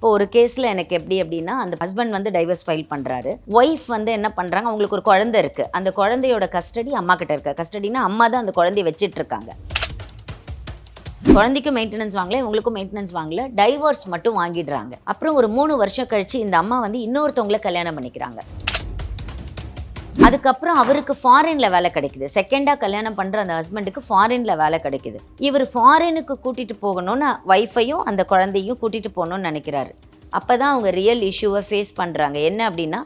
இப்போ ஒரு கேஸில் எனக்கு எப்படி அப்படின்னா, அந்த ஹஸ்பண்ட் வந்து டைவர்ஸ் ஃபைல் பண்ணுறாரு. ஒய்ஃப் வந்து என்ன பண்ணுறாங்க, அவங்களுக்கு ஒரு குழந்தை இருக்குது. அந்த குழந்தையோட கஸ்டடி அம்மா கிட்ட இருக்கு. கஸ்டடினா அம்மா தான் அந்த குழந்தைய வச்சிட்டு இருக்காங்க. குழந்தைக்கும் மெயின்டெனன்ஸ் வாங்கல, இவங்களுக்கும் மெயின்டெனன்ஸ் வாங்கல, டைவர்ஸ் மட்டும் வாங்கிடுறாங்க. அப்புறம் ஒரு 3 வருஷம் கழிச்சு இந்த அம்மா வந்து இன்னொருத்தவங்களை கல்யாணம் பண்ணிக்கிறாங்க. அதுக்கப்புறம் அவருக்கு ஃபாரின்ல வேலை கிடைக்குது. செகண்டா கல்யாணம் பண்ற அந்த ஹஸ்பண்டுக்கு ஃபாரின்ல வேலை கிடைக்குது. இவர் ஃபாரினுக்கு கூட்டிட்டு போகணும்னு வைஃபையும் அந்த குழந்தையும் கூட்டிட்டு போகணும்னு நினைக்கிறாரு. அப்பதான் அவங்க ரியல் இஷ்யூவை ஃபேஸ் பண்றாங்க. என்ன அப்படின்னா,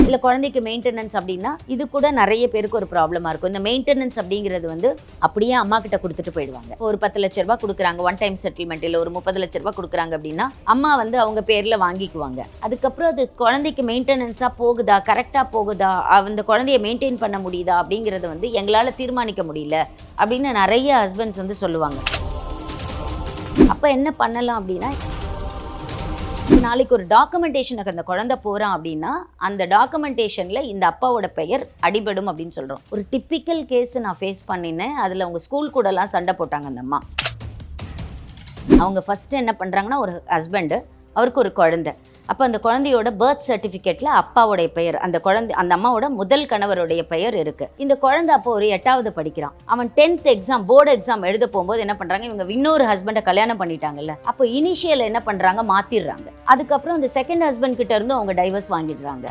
இல்லை குழந்தைக்கு மெயின்டெனன்ஸ் அப்படின்னா இது கூட நிறைய பேருக்கு ஒரு ப்ராப்ளமாக இருக்கும். இந்த மெயின்டெனன்ஸ் அப்படிங்கிறது வந்து அப்படியே அம்மா கிட்ட கொடுத்துட்டு போயிடுவாங்க. ஒரு 10 லட்ச ரூபா கொடுக்குறாங்க, ஒன் டைம் செட்டில்மெண்ட், இல்லை ஒரு 30 லட்ச ரூபா கொடுக்குறாங்க அப்படின்னா அம்மா வந்து அவங்க பேரில் வாங்கிக்குவாங்க. அதுக்கப்புறம் அது குழந்தைக்கு மெயின்டெனன்ஸாக போகுதா, கரெக்டாக போகுதா, அந்த குழந்தைய மெயின்டைன் பண்ண முடியுதா அப்படிங்கிறது வந்து எங்களால் தீர்மானிக்க முடியல அப்படின்னு நிறைய ஹஸ்பண்ட்ஸ் வந்து சொல்லுவாங்க. அப்போ என்ன பண்ணலாம் அப்படின்னா, நாளைக்கு ஒரு டாக்குமெண்டேஷனுக்கு அந்த குழந்தை போகிறான் அப்படின்னா அந்த டாக்குமெண்டேஷனில் இந்த அப்பாவோட பெயர் அடிபடும் அப்படின்னு சொல்கிறோம். ஒரு டிப்பிக்கல் கேஸ் நான் ஃபேஸ் பண்ணினேன். அதில் அவங்க ஸ்கூல் கூடலாம் சண்டை போட்டாங்க அந்த அம்மா. அவங்க ஃபஸ்ட்டு என்ன பண்ணுறாங்கன்னா, ஒரு ஹஸ்பண்டு, அவருக்கு ஒரு குழந்தை. அப்போ அந்த குழந்தையோட பர்த் சர்டிஃபிகேட்டில் அப்பாவுடைய பெயர், அந்த அம்மாவோட முதல் கணவருடைய பெயர் இருக்குது. இந்த குழந்தை அப்போ ஒரு 8வது படிக்கிறான். அவன் 10th எக்ஸாம், போர்டு எக்ஸாம் எழுத போகும்போது என்ன பண்ணுறாங்க, இவங்க இன்னொரு ஹஸ்பண்டை கல்யாணம் பண்ணிட்டாங்கல்ல, அப்போ இனிஷியல் என்ன பண்ணுறாங்க, மாற்றிடுறாங்க. அதுக்கப்புறம் அந்த செகண்ட் ஹஸ்பண்ட் கிட்ட இருந்து அவங்க டைவர்ஸ் வாங்கிடுறாங்க.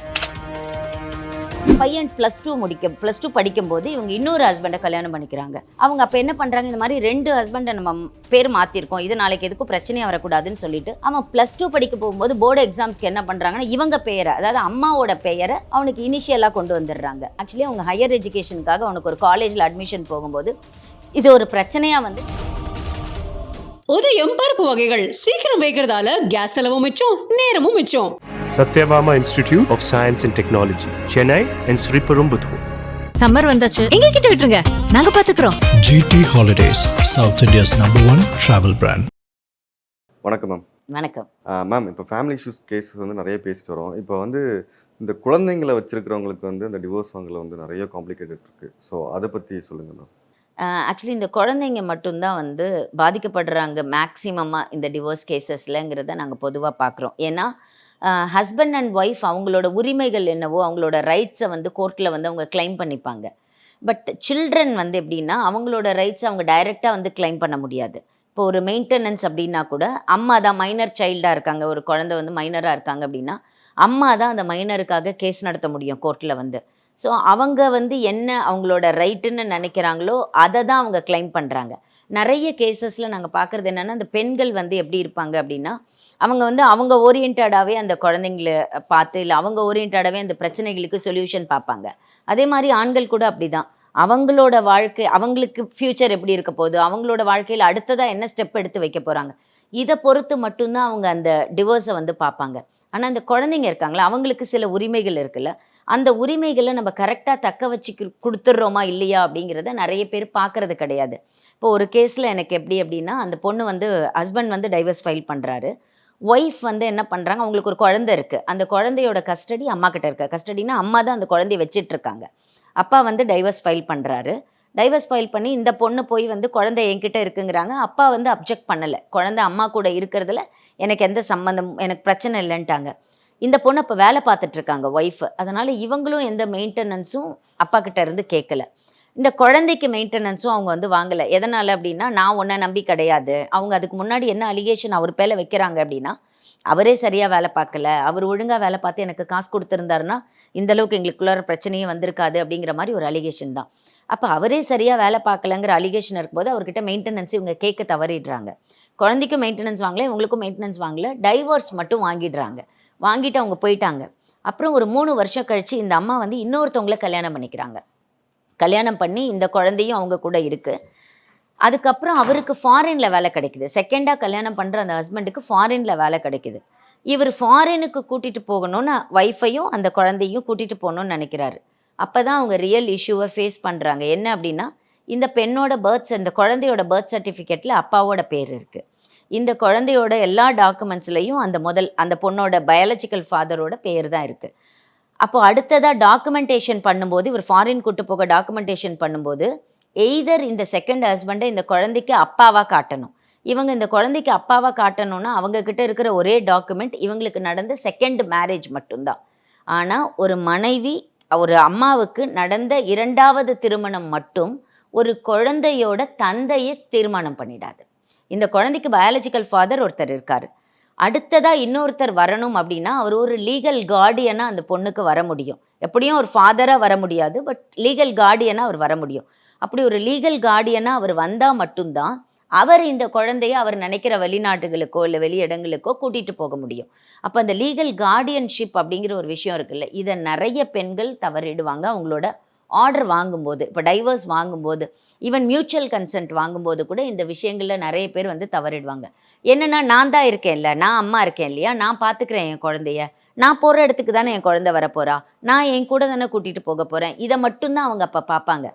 பையன் +2 படிக்கும்போது இவங்க இன்னொரு ஹஸ்பண்டை கல்யாணம் பண்ணிக்கிறாங்க. அவங்க அப்போ என்ன பண்ணுறாங்க, இந்த மாதிரி 2 ஹஸ்பண்டை நம்ம பேர் மாற்றிருக்கோம், இது நாளைக்கு எதுக்கும் பிரச்சனையாக வரக்கூடாதுன்னு சொல்லிட்டு அவன் +2 படிக்க போகும்போது போர்டு எக்ஸாம்ஸ்க்கு என்ன பண்ணுறாங்கன்னா, இவங்க பெயரை, அதாவது அம்மாவோட பெயரை அவனுக்கு இனிஷியலாக கொண்டு வந்துடுறாங்க. ஆக்சுவலி அவங்க ஹையர் எஜுகேஷனுக்காக அவனுக்கு ஒரு காலேஜில் அட்மிஷன் போகும்போது இது ஒரு பிரச்சனையாக வந்து, உதயம் பருப்பு வகைகள் சீக்கிரம் வைக்கிறதால கேஸ் செலவும் மிச்சம், நேரமும் மிச்சம். Sathyabama institute of science and technology, Chennai and Sriperumbudur. Summer வந்தாச்சு, எங்க கிட்ட விட்டுருங்க, நாங்க பாத்துக்கிறோம். GT Holidays, South India's #1 travel brand. வணக்கம் மேம். வணக்கம் மேம், இப்போ ஃபேமிலி இஷ்யூஸ் கேஸ் வந்து நிறைய பேசிட்டு வரோம். இப்போ வந்து இந்த குழந்தைங்களை வச்சிருக்கிறவங்களுக்கு வந்து இந்த டிவோர்ஸ் வாங்கல வந்து நிறைய காம்ப்ளிகேட்டட் இருக்குது. ஸோ அதை பற்றி சொல்லுங்கள் மேம். ஆக்சுவலி இந்த குழந்தைங்க மட்டும்தான் வந்து பாதிக்கப்படுறாங்க மேக்ஸிமமாக இந்த டிவோர்ஸ் கேசஸ்லங்கிறத நாங்கள் பொதுவாக பார்க்குறோம். ஏன்னா ஹஸ்பண்ட் அண்ட் ஒய்ஃப் அவங்களோட உரிமைகள் என்னவோ, அவங்களோட ரைட்ஸை வந்து கோர்ட்டில் வந்து அவங்க கிளைம் பண்ணிப்பாங்க. பட் சில்ட்ரன் வந்து எப்படின்னா, அவங்களோட ரைட்ஸை அவங்க டைரெக்டாக வந்து கிளைம் பண்ண முடியாது. இப்போ ஒரு மெயின்டெனன்ஸ் அப்படின்னா கூட அம்மா தான், மைனர் சைல்டாக இருக்காங்க, ஒரு குழந்தை வந்து மைனராக இருக்காங்க அப்படின்னா அம்மா தான் அந்த மைனருக்காக கேஸ் நடத்த முடியும் கோர்ட்டில் வந்து. ஸோ அவங்க வந்து என்ன அவங்களோட ரைட்டுன்னு நினைக்கிறாங்களோ அதை தான் அவங்க கிளைம் பண்ணுறாங்க. நிறைய கேசஸில் நாங்கள் பார்க்குறது என்னென்னா, அந்த பெண்கள் வந்து எப்படி இருப்பாங்க அப்படின்னா, அவங்க வந்து அவங்க ஓரியன்டாகவே அந்த குழந்தைங்கள பார்த்து, இல்லை அவங்க ஓரியன்டாகவே அந்த பிரச்சனைகளுக்கு சொல்யூஷன் பார்ப்பாங்க. அதே மாதிரி ஆண்கள் கூட அப்படி தான். அவங்களோட வாழ்க்கை, அவங்களுக்கு ஃப்யூச்சர் எப்படி இருக்க போகுது, அவங்களோட வாழ்க்கையில் அடுத்ததாக என்ன ஸ்டெப் எடுத்து வைக்க போகிறாங்க, இதை பொறுத்து மட்டும்தான் அவங்க அந்த டிவோர்ஸை வந்து பார்ப்பாங்க. ஆனால் அந்த குழந்தைங்க இருக்காங்களா, அவங்களுக்கு சில உரிமைகள் இருக்குல்ல, அந்த உரிமைகளை நம்ம கரெக்டாக தக்க வச்சு கொடுத்துட்றோமா இல்லையா அப்படிங்கிறத நிறைய பேர் பார்க்குறது கிடையாது. இப்போ ஒரு கேஸில் எனக்கு எப்படி அப்படின்னா, அந்த பொண்ணு வந்து ஹஸ்பண்ட் வந்து டைவர்ஸ் ஃபைல் பண்ணுறாரு. ஒய்ஃப் வந்து என்ன பண்ணுறாங்க, அவங்களுக்கு ஒரு குழந்தை இருக்குது. அந்த குழந்தையோட கஸ்டடி அம்மா கிட்ட இருக்குது. கஸ்டடினா அம்மா தான் அந்த குழந்தைய வச்சிட்ருக்காங்க. அப்பா வந்து டைவர்ஸ் ஃபைல் பண்ணுறாரு. டைவர்ஸ் ஃபைல் பண்ணி இந்த பொண்ணு போய் வந்து குழந்தை என்கிட்ட இருக்குங்கிறாங்க. அப்பா வந்து அப்ஜெக்ட் பண்ணலை, குழந்தை அம்மா கூட இருக்கிறதுல எனக்கு எந்த சம்மந்தம், எனக்கு பிரச்சனை இல்லைன்ட்டாங்க. இந்த பொண்ணு இப்போ வேலை பார்த்துட்ருக்காங்க ஒய்ஃபு. அதனால் இவங்களும் எந்த மெயின்டெனன்ஸும் அப்பா கிட்ட இருந்து கேட்கல. இந்த குழந்தைக்கு மெயின்டெனன்ஸும் அவங்க வந்து வாங்கலை. எதனால் அப்படின்னா, நான் உன்னை நம்பி கிடையாது. அவங்க அதுக்கு முன்னாடி என்ன அலிகேஷன் அவர் பேரை வைக்கிறாங்க அப்படின்னா, அவரே சரியாக வேலை பார்க்கல, அவர் ஒழுங்காக வேலை பார்த்து எனக்கு காசு கொடுத்துருந்தாருன்னா இந்தளவுக்கு எங்களுக்குள்ளார பிரச்சனையே வந்திருக்காது அப்படிங்கிற மாதிரி ஒரு அலிகேஷன் தான். அப்போ அவரே சரியாக வேலை பார்க்கலங்கிற அலிகேஷன் இருக்கும்போது அவர்கிட்ட மெயின்டெனன்ஸ் இவங்க கேட்க தவறிடுறாங்க. குழந்தைக்கும் மெயின்டெனன்ஸ் வாங்கலை, இவங்களுக்கும் மெயின்டெனன்ஸ் வாங்கலை, டைவர்ஸ் மட்டும் வாங்கிடுறாங்க. வாங்கிட்டு அவங்க போயிட்டாங்க. அப்புறம் ஒரு 3 வருஷம் கழித்து இந்த அம்மா வந்து இன்னொருத்தவங்களை கல்யாணம் பண்ணிக்கிறாங்க. கல்யாணம் பண்ணி இந்த குழந்தையும் அவங்க கூட இருக்குது. அதுக்கப்புறம் அவருக்கு ஃபாரினில் வேலை கிடைக்குது. செகண்டாக கல்யாணம் பண்ணுற அந்த ஹஸ்பண்டுக்கு ஃபாரினில் வேலை கிடைக்குது. இவர் ஃபாரினுக்கு கூட்டிகிட்டு போகணும்னு வைஃபையும் அந்த குழந்தையும் கூட்டிகிட்டு போகணுன்னு நினைக்கிறாரு. அப்போ தான் அவங்க ரியல் இஷ்யூவை ஃபேஸ் பண்ணுறாங்க. என்ன அப்படின்னா, இந்த பெண்ணோட இந்த குழந்தையோட பர்த் சர்டிஃபிகேட்டில் அப்பாவோட பேர் இருக்குது. இந்த குழந்தையோட எல்லா டாக்குமெண்ட்ஸ்லையும் அந்த பொண்ணோட பயாலஜிக்கல் ஃபாதரோட பேர் தான் இருக்குது. அப்போ அடுத்ததாக டாக்குமெண்டேஷன் பண்ணும்போது, இவர் ஃபாரின் கூட்டு போக டாக்குமெண்டேஷன் பண்ணும்போது எய்தர் இந்த செகண்ட் ஹஸ்பண்டை இந்த குழந்தைக்கு அப்பாவாக காட்டணும், இவங்க இந்த குழந்தைக்கு அப்பாவா காட்டணும்னா அவங்க கிட்ட இருக்கிற ஒரே டாக்குமெண்ட் இவங்களுக்கு நடந்த செகண்ட் மேரேஜ் மட்டும்தான். ஆனா ஒரு மனைவி ஒரு அம்மாவுக்கு நடந்த 2வது திருமணம் மட்டும் ஒரு குழந்தையோட தந்தையை தீர்மானம் பண்ணிடாது. இந்த குழந்தைக்கு பயாலஜிக்கல் ஃபாதர் ஒருத்தர் இருக்காரு. அடுத்ததா இன்னொருத்தர் வரணும் அப்படின்னா அவர் ஒரு லீகல் கார்டியனா அந்த பொண்ணுக்கு வர முடியும். எப்படியும் ஒரு ஃபாதரா வர முடியாது, பட் லீகல் கார்டியனா அவர் வர முடியும். அப்படி ஒரு லீகல் கார்டியனா அவர் வந்தா மட்டும்தான் அவர் இந்த குழந்தைய அவர் நினைக்கிற வெளிநாட்டுகளுக்கோ இல்லை வெளி இடங்களுக்கோ கூட்டிட்டு போக முடியும். அப்போ அந்த லீகல் கார்டியன்ஷிப் அப்படிங்கிற ஒரு விஷயம் இருக்குல்ல, இதை நிறைய பெண்கள் தவறிடுவாங்க அவங்களோட ஆர்டர் வாங்கும்போது. இப்போ டைவர்ஸ் வாங்கும்போது, ஈவன் மியூச்சுவல் கன்சென்ட் வாங்கும்போது கூட இந்த விஷயங்களில் நிறைய பேர் வந்து தவறிடுவாங்க. என்னன்னா, நான் தான் இருக்கேன்ல, நான் அம்மா இருக்கேன் இல்லையா, நான் பார்த்துக்கிறேன் என் குழந்தைய, நான் போகிற இடத்துக்கு தானே என் குழந்தை வரப்போறா, நான் என் கூட தானே கூட்டிகிட்டு போக போகிறேன், இதை மட்டும்தான் அவங்க அப்போ பார்ப்பாங்க.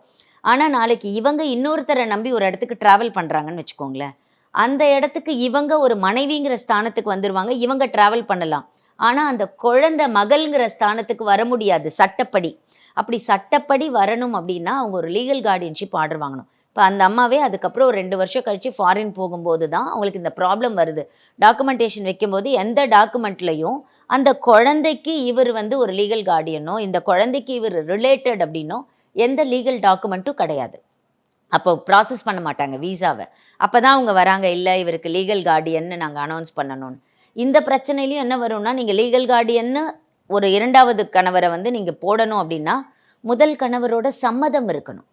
ஆனால் நாளைக்கு இவங்க இன்னொருத்தரை நம்பி ஒரு இடத்துக்கு ட்ராவல் பண்ணுறாங்கன்னு வச்சுக்கோங்களேன், அந்த இடத்துக்கு இவங்க ஒரு மனைவிங்கிற ஸ்தானத்துக்கு வந்துடுவாங்க, இவங்க ட்ராவல் பண்ணலாம். ஆனால் அந்த குழந்தை மகள்ங்கிற ஸ்தானத்துக்கு வர முடியாது சட்டப்படி. அப்படி சட்டப்படி வரணும் அப்படின்னா அவங்க ஒரு லீகல் கார்டியன்ஷிப் ஆர்டர் வாங்கணும். இப்போ அந்த அம்மாவே அதுக்கப்புறம் ஒரு 2 வருஷம் கழித்து ஃபாரின் போகும்போது தான் அவங்களுக்கு இந்த ப்ராப்ளம் வருது. டாக்குமெண்டேஷன் வைக்கும்போது எந்த டாக்குமெண்ட்லையும் அந்த குழந்தைக்கு இவர் வந்து ஒரு லீகல் கார்டியனோ, இந்த குழந்தைக்கு இவர் ரிலேட்டட் அப்படின்னோ எந்த லீகல் டாக்குமெண்ட்டும் கிடையாது. அப்போ ப்ராசஸ் பண்ண மாட்டாங்க வீசாவை. அப்போ தான் அவங்க வராங்க, இல்லை இவருக்கு லீகல் கார்டியன்னு நாங்கள் அனௌன்ஸ் பண்ணணும்னு. இந்த பிரச்சனையிலையும் என்ன வரும்னா, நீங்கள் லீகல் கார்டியன்னு ஒரு 2வது கணவரை வந்து நீங்கள் போடணும் அப்படின்னா முதல் கணவரோட சம்மதம் இருக்கணும்.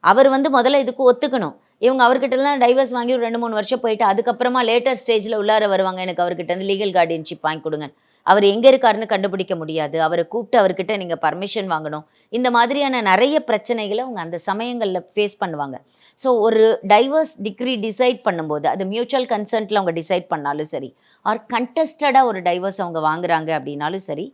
அவர் வந்து முதல்ல இதுக்கு ஒத்துக்கணும். இவங்க அவர்கிட்டலாம் டைவர்ஸ் வாங்கி ஒரு 2-3 வருஷம் போயிட்டு அதுக்கப்புறமா லேட்டர் ஸ்டேஜில் உள்ளார வருவாங்க, எனக்கு அவர்கிட்ட வந்து லீகல் கார்டியன்ஷிப் வாங்கி கொடுங்க. அவர் எங்கே இருக்காருன்னு கண்டுபிடிக்க முடியாது, அவரை கூப்பிட்டு அவர்கிட்ட நீங்கள் பர்மிஷன் வாங்கணும். இந்த மாதிரியான நிறைய பிரச்சனைகளை அவங்க அந்த சமயங்களில் ஃபேஸ் பண்ணுவாங்க. ஸோ ஒரு டைவர்ஸ் டிக்ரி டிசைட் பண்ணும்போது அது மியூச்சுவல் கன்சென்ட்டில் அவங்க டிசைட் பண்ணாலும் சரி, ஆர் கண்டஸ்டடாக ஒரு டைவர்ஸ் அவங்க வாங்குறாங்க அப்படின்னாலும் சரி,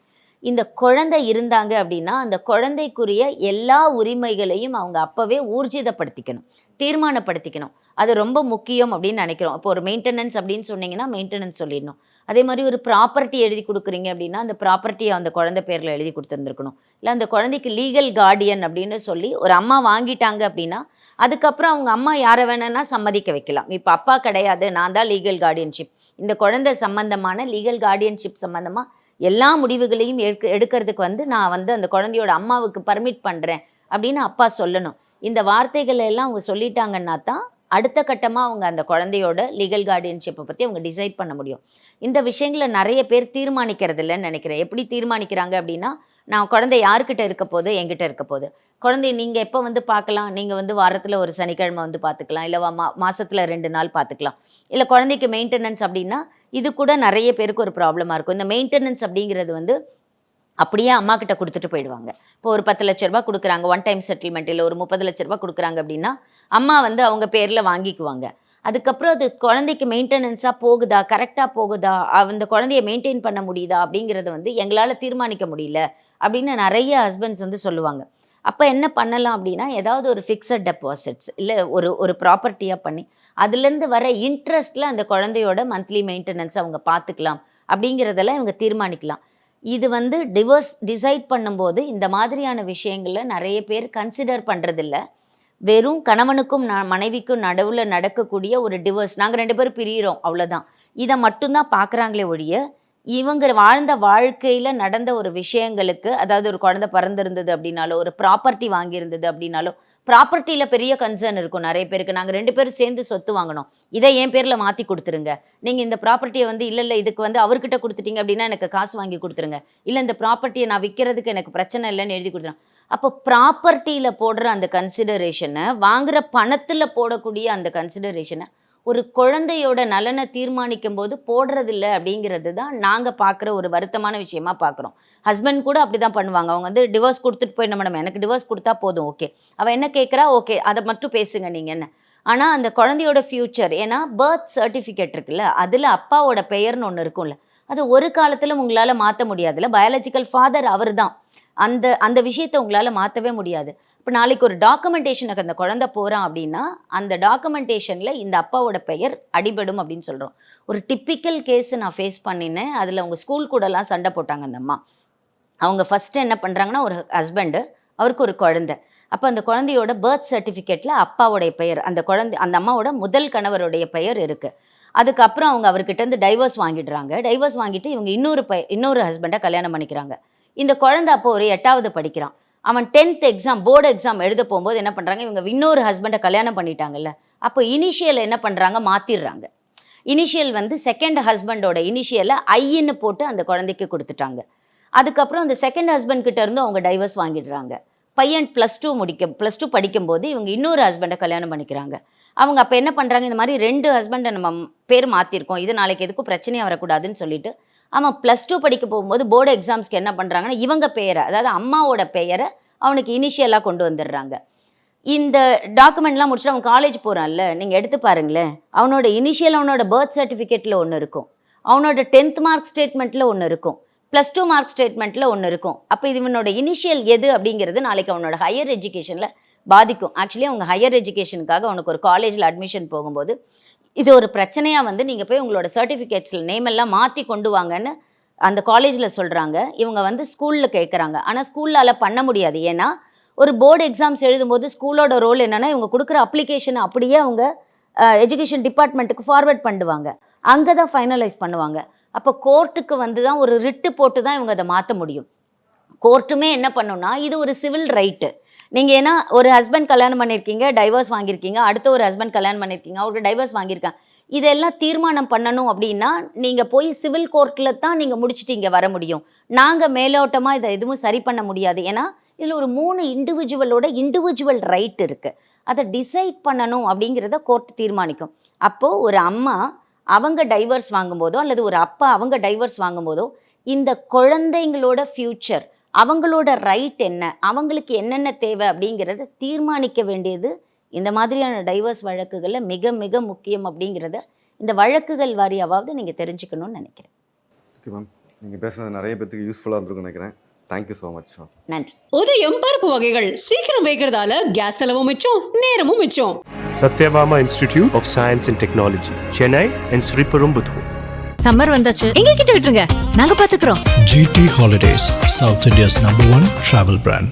இந்த குழந்தை இருந்தாங்க அப்படின்னா அந்த குழந்தைக்குரிய எல்லா உரிமைகளையும் அவங்க அப்போவே ஊர்ஜிதப்படுத்திக்கணும், தீர்மானப்படுத்திக்கணும். அது ரொம்ப முக்கியம் அப்படின்னு நினைக்கிறோம். இப்போ ஒரு மெயின்டெனன்ஸ் அப்படின்னு சொன்னீங்கன்னா மெயின்டெனன்ஸ் சொல்லிடணும். அதே மாதிரி ஒரு ப்ராப்பர்ட்டி எழுதி கொடுக்குறீங்க அப்படின்னா அந்த ப்ராப்பர்ட்டியை அந்த குழந்தை பேரில் எழுதி கொடுத்துருந்துருக்கணும். இல்லை அந்த குழந்தைக்கு லீகல் கார்டியன் அப்படின்னு சொல்லி ஒரு அம்மா வாங்கிட்டாங்க அப்படின்னா அதுக்கப்புறம் அவங்க அம்மா யாரை வேணும்னா சம்மதிக்க வைக்கலாம். இப்போ அப்பா கிடையாது, நான் தான் லீகல் கார்டியன்ஷிப், இந்த குழந்தை சம்பந்தமான லீகல் கார்டியன்ஷிப் சம்மந்தமாக எல்லா முடிவுகளையும் எடுக்கிறதுக்கு வந்து நான் வந்து அந்த குழந்தையோட அம்மாவுக்கு பர்மிட் பண்ணுறேன் அப்படின்னு அப்பா சொல்லணும். இந்த வார்த்தைகளை எல்லாம் அவங்க சொல்லிட்டாங்கன்னா தான் அடுத்த கட்டமாக அவங்க அந்த குழந்தையோட லீகல் கார்டியன்ஷிப்பை பற்றி அவங்க டிசைட் பண்ண முடியும். இந்த விஷயங்களை நிறைய பேர் தீர்மானிக்கிறது இல்லைன்னு நினைக்கிறேன். எப்படி தீர்மானிக்கிறாங்க அப்படின்னா, நான் குழந்தை யார்கிட்ட இருக்க போது, என்கிட்ட இருக்க போது, குழந்தைய நீங்கள் எப்போ வந்து பார்க்கலாம், நீங்கள் வந்து வாரத்தில் ஒரு சனிக்கிழமை வந்து பார்த்துக்கலாம், இல்லை மாதத்தில் 2 நாள் பார்த்துக்கலாம். இல்லை குழந்தைக்கு மெயின்டெனன்ஸ் அப்படின்னா இது கூட நிறைய பேருக்கு ஒரு ப்ராப்ளமாக இருக்கும். இந்த மெயின்டெனன்ஸ் அப்படிங்கிறது வந்து அப்படியே அம்மா கிட்ட கொடுத்துட்டு போயிடுவாங்க. இப்போ ஒரு 10 லட்ச ரூபா கொடுக்குறாங்க, ஒன் டைம் செட்டில்மெண்ட், இல்லை ஒரு 30 லட்ச ரூபா கொடுக்குறாங்க அப்படின்னா அம்மா வந்து அவங்க பேரில் வாங்கிக்குவாங்க. அதுக்கப்புறம் அது குழந்தைக்கு மெயின்டெனன்ஸாக போகுதா, கரெக்டாக போகுதா, அந்த குழந்தைய மெயின்டைன் பண்ண முடியுதா அப்படிங்கிறத வந்து எங்களால் தீர்மானிக்க முடியல அப்படின்னு நிறைய ஹஸ்பண்ட்ஸ் வந்து சொல்லுவாங்க. அப்போ என்ன பண்ணலாம் அப்படின்னா, ஏதாவது ஒரு ஃபிக்ஸட் டெபாசிட்ஸ் இல்லை ஒரு ப்ராப்பர்ட்டியாக பண்ணி அதுலேருந்து வர இன்ட்ரெஸ்ட்டில் அந்த குழந்தையோட மந்த்லி மெயின்டெனன்ஸ் அவங்க பார்த்துக்கலாம் அப்படிங்கிறதெல்லாம் இவங்க தீர்மானிக்கலாம். இது வந்து டிவோர்ஸ் டிசைட் பண்ணும்போது இந்த மாதிரியான விஷயங்களை நிறைய பேர் கன்சிடர் பண்ணுறதில்ல. வெறும் கணவனுக்கும் மனைவிக்கும் நடுவில் நடக்கக்கூடிய ஒரு டிவோர்ஸ், நாங்கள் 2 பேரும் பிரிகிறோம் அவ்வளோதான், இதை மட்டும்தான் பார்க்குறாங்களே ஒழிய இவங்க வாழ்ந்த வாழ்க்கையில் நடந்த ஒரு விஷயங்களுக்கு, அதாவது ஒரு குழந்தை பிறந்திருந்தது அப்படின்னாலோ, ஒரு ப்ராப்பர்ட்டி வாங்கியிருந்தது அப்படின்னாலோ, ப்ராப்பர்ட்டியில் பெரிய கன்சர்ன் இருக்கும் நிறைய பேருக்கு. நாங்கள் 2 பேரும் சேர்ந்து சொத்து வாங்கினோம், இதை என் பேரில் மாற்றி கொடுத்துருங்க, நீங்கள் இந்த ப்ராப்பர்ட்டியை வந்து இல்லை இதுக்கு வந்து அவர்கிட்ட கொடுத்துட்டீங்க அப்படின்னா எனக்கு காசு வாங்கி கொடுத்துருங்க, இல்லை இந்த ப்ராப்பர்ட்டியை நான் விற்கிறதுக்கு எனக்கு பிரச்சனை இல்லைன்னு எழுதி கொடுத்துருங்க. அப்போ ப்ராப்பர்ட்டியில் போடுற அந்த கன்சிடரேஷனை, வாங்குகிற பணத்தில் போடக்கூடிய அந்த கன்சிடரேஷனை ஒரு குழந்தையோட நலனை தீர்மானிக்கும் போது போடுறதில்ல அப்படிங்கிறது தான் நாங்கள் பார்க்குற ஒரு வருத்தமான விஷயமா பார்க்குறோம். ஹஸ்பண்ட் கூட அப்படி தான் பண்ணுவாங்க. அவங்க வந்து டிவோர்ஸ் கொடுத்துட்டு போய் மேடம் எனக்கு டிவோர்ஸ் கொடுத்தா போதும், ஓகே, அவள் என்ன கேட்குறா, ஓகே அதை மட்டும் பேசுங்க நீங்கள் என்ன. ஆனால் அந்த குழந்தையோட ஃப்யூச்சர், ஏன்னா பர்த் சர்டிஃபிகேட் இருக்குல்ல, அதில் அப்பாவோட பெயர்னு ஒன்று இருக்கும்ல, அது ஒரு காலத்தில் உங்களால் மாற்ற முடியாதுல்ல. பயாலஜிக்கல் ஃபாதர் அவர் தான், அந்த விஷயத்தை உங்களால் மாற்றவே முடியாது. இப்போ நாளைக்கு ஒரு டாக்குமெண்டேஷனுக்கு அந்த குழந்தை போகிறான் அப்படின்னா அந்த டாக்குமெண்டேஷனில் இந்த அப்பாவோட பெயர் அடிபடும் அப்படின்னு சொல்கிறோம். ஒரு டிப்பிக்கல் கேஸை நான் ஃபேஸ் பண்ணினேன். அதில் அவங்க ஸ்கூல் கூடலாம் சண்டை போட்டாங்க அந்த அம்மா. அவங்க ஃபஸ்ட்டு என்ன பண்ணுறாங்கன்னா, ஒரு ஹஸ்பண்டு, அவருக்கு ஒரு குழந்தை. அப்போ அந்த குழந்தையோட பர்த் சர்டிஃபிகேட்டில் அப்பாவோடைய பெயர், அந்த அம்மாவோட முதல் கணவருடைய பெயர் இருக்குது. அதுக்கப்புறம் அவங்க அவர்கிட்ட இருந்து டைவர்ஸ் வாங்கிடுறாங்க. டைவர்ஸ் வாங்கிட்டு இவங்க இன்னொரு ஹஸ்பண்டை கல்யாணம் பண்ணிக்கிறாங்க. இந்த குழந்தை அப்போ ஒரு 8வது படிக்கிறான். அவன் 10th எக்ஸாம் போர்டு எக்ஸாம் எழுத போகும்போது என்ன பண்ணுறாங்க, இவங்க இன்னொரு ஹஸ்பண்டை கல்யாணம் பண்ணிட்டாங்கல்ல, அப்போ இனிஷியல் என்ன பண்ணுறாங்க, மாற்றிடுறாங்க. இனிஷியல் வந்து செகண்ட் ஹஸ்பண்டோட இனிஷியலை ஐன்னு போட்டு அந்த குழந்தைக்கு கொடுத்துட்டாங்க. அதுக்கப்புறம் அந்த செகண்ட் ஹஸ்பண்ட் கிட்ட இருந்து அவங்க டைவர்ஸ் வாங்கிடுறாங்க. பையன் +2 படிக்கும்போது இவங்க இன்னொரு ஹஸ்பண்டை கல்யாணம் பண்ணிக்கிறாங்க. அவங்க அப்போ என்ன பண்ணுறாங்க, இந்த மாதிரி 2 ஹஸ்பண்டை நம்ம பேர் மாற்றிருக்கோம், இது நாளைக்கு எதுக்கும் பிரச்சனையாக வரக்கூடாதுன்னு சொல்லிட்டு அவன் +2 படிக்க போகும்போது போர்டு எக்ஸாம்ஸ்க்கு என்ன பண்ணுறாங்கன்னா, இவங்க பெயரை, அதாவது அம்மாவோட பெயரை அவனுக்கு இனிஷியலாக கொண்டு வந்துடுறாங்க. இந்த டாக்குமெண்ட்லாம் முடிச்சுட்டு அவன் காலேஜ் போகிறான்ல, நீங்கள் எடுத்து பாருங்களேன், அவனோட இனிஷியல் அவனோட பர்த் சர்டிஃபிகேட்டில் ஒன்று இருக்கும், அவனோட 10th மார்க் ஸ்டேட்மெண்ட்டில் ஒன்று இருக்கும், +2 மார்க் ஸ்டேட்மெண்ட்டில் ஒன்று இருக்கும். அப்போ இது இவனோட இனிஷியல் எது அப்படிங்கிறது நாளைக்கு அவனோட ஹையர் எஜுகேஷனில் பாதிக்கும். ஆக்சுவலி அவங்க ஹையர் எஜுகேஷனுக்காக அவனுக்கு ஒரு காலேஜில் அட்மிஷன் போகும்போது இது ஒரு பிரச்சனையாக வந்து நீங்கள் போய் உங்களோட சர்டிஃபிகேட்ஸில் நேம் எல்லாம் மாற்றி கொண்டு வாங்கன்னு அந்த காலேஜில் சொல்கிறாங்க. இவங்க வந்து ஸ்கூலில் கேட்குறாங்க. ஆனால் ஸ்கூல்லால் பண்ண முடியாது. ஏன்னா ஒரு போர்டு எக்ஸாம்ஸ் எழுதும்போது ஸ்கூலோட ரோல் என்னென்னா, இவங்க கொடுக்குற அப்ளிகேஷனை அப்படியே அவங்க எஜுகேஷன் டிபார்ட்மெண்ட்டுக்கு ஃபார்வர்ட் பண்ணுவாங்க, அங்கே தான் ஃபைனலைஸ் பண்ணுவாங்க. அப்போ கோர்ட்டுக்கு வந்து தான் ஒரு ரிட்டு போட்டு தான் இவங்க அதை மாற்ற முடியும். கோர்ட்டுமே என்ன பண்ணுன்னா, இது ஒரு சிவில் ரைட்டு. நீங்கள் ஏன்னா ஒரு ஹஸ்பண்ட் கல்யாணம் பண்ணியிருக்கீங்க, டைவர்ஸ் வாங்கியிருக்கீங்க, அடுத்த ஒரு ஹஸ்பண்ட் கல்யாணம் பண்ணியிருக்கீங்க, அவருக்கு டைவர்ஸ் வாங்கியிருக்காங்க, இதெல்லாம் தீர்மானம் பண்ணணும் அப்படின்னா நீங்கள் போய் சிவில் கோர்ட்டில் தான் நீங்கள் முடிச்சுட்டு இங்கே வர முடியும். நாங்கள் மேலோட்டமாக இதை எதுவும் சரி பண்ண முடியாது. ஏன்னா இதில் ஒரு 3 இண்டிவிஜுவல் ரைட் இருக்குது. அதை டிசைட் பண்ணணும் அப்படிங்கிறத கோர்ட் தீர்மானிக்கும். அப்போது ஒரு அம்மா அவங்க டைவர்ஸ் வாங்கும்போதோ அல்லது ஒரு அப்பா அவங்க டைவர்ஸ் வாங்கும்போதோ இந்த குழந்தைங்களோட ஃப்யூச்சர், அவங்களோட ரைட் என்ன, அவங்களுக்கு என்னென்ன தேவை அப்படிங்கிறத தீர்மானிக்க வேண்டியது இந்த மாதிரியான டைவர்ஸ் வழக்குகளில் மிக மிக முக்கியம் அப்படிங்கிறத இந்த வழக்குகள் வாரியாவது நீங்கள் தெரிஞ்சுக்கணும்னு நினைக்கிறேன். ஓகே மேம், நீங்கள் பேசுனது நிறைய பேருக்கு யூஸ்ஃபுல்லாக இருந்திருக்குன்னு நினைக்கிறேன். Thank you so much ma'am. நன்றி. உதயம் பருப்பு வகைகள் சீக்கிரம் வைக்கிறதால கேஸ் செலவும் மிச்சம், நேரமும் மிச்சம். Satyabama Institute of Science and Technology, Chennai and Sriperumbudur. Summer வந்தாச்சு, எங்க கிட்ட விட்டுருங்க, நாங்க பாத்துக்கிறோம். GT Holidays, South India's #1 travel brand.